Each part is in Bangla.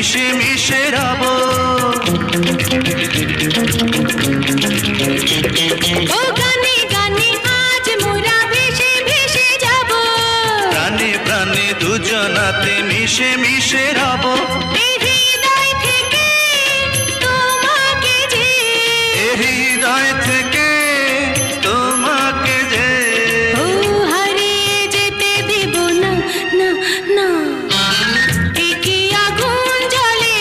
মিশে মিশে রব। ও গানে গানে আজ মোরা ভেসে ভেসে যাব, প্রাণে প্রাণে দুজনাতে মিশে মিশে রব। এই হৃদয় থেকে তোমাকে যে, এই হৃদয় থেকে তোমাকে যে, ও হারিয়ে যেতে দেব না না না। একি আগুন জ্বলে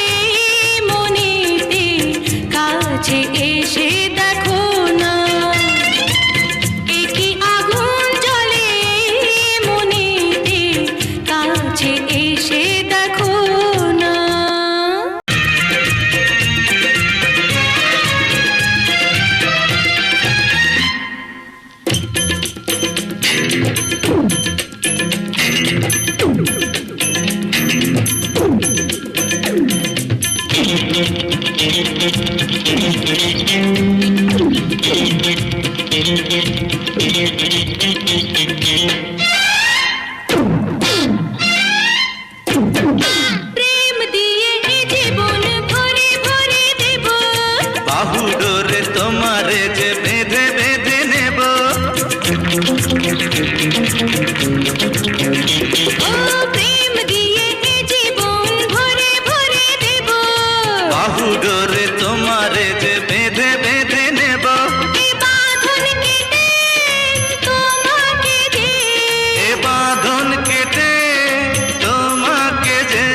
মনেতে, কাছে এসে দেখো না। একি আগুন জ্বলে মনেতে, কাছে এসে দেখো না। প্রেম দিয়ে এই জীবন ভরে ভরে দেব, বাহু ডোরে তোমারে যে বেঁধে বেঁধে নেব। ও প্রেম দিয়ে এই জীবন ভরে ভরে দেব, বাহু ডোরে তোমারে যে বেঁধে বেঁধে নেব। এই বাঁধন কেটে তোমাকে যে, এ বাঁধন কেটে তোমাকে যে,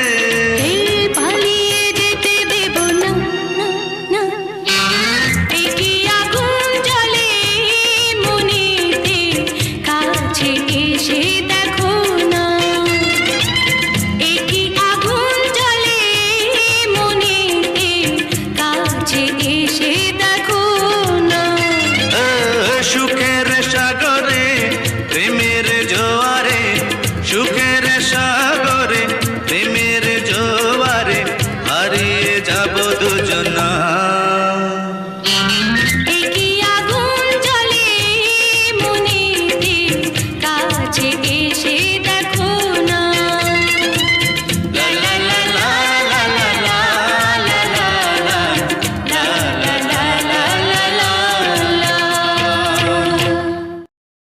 এই পালিয়ে যেতে দেব না না না। একি আগুন জ্বলে মনেতে, কাছে এসে দেখো না। একি আগুন জ্বলে মনেতে, কাছে এসে দেখো না। সুখের সাগরে প্রেমের জোয়ারে, সুখের সাগরে প্রেমের জোয়ারে হারিয়ে যাব দুজনা।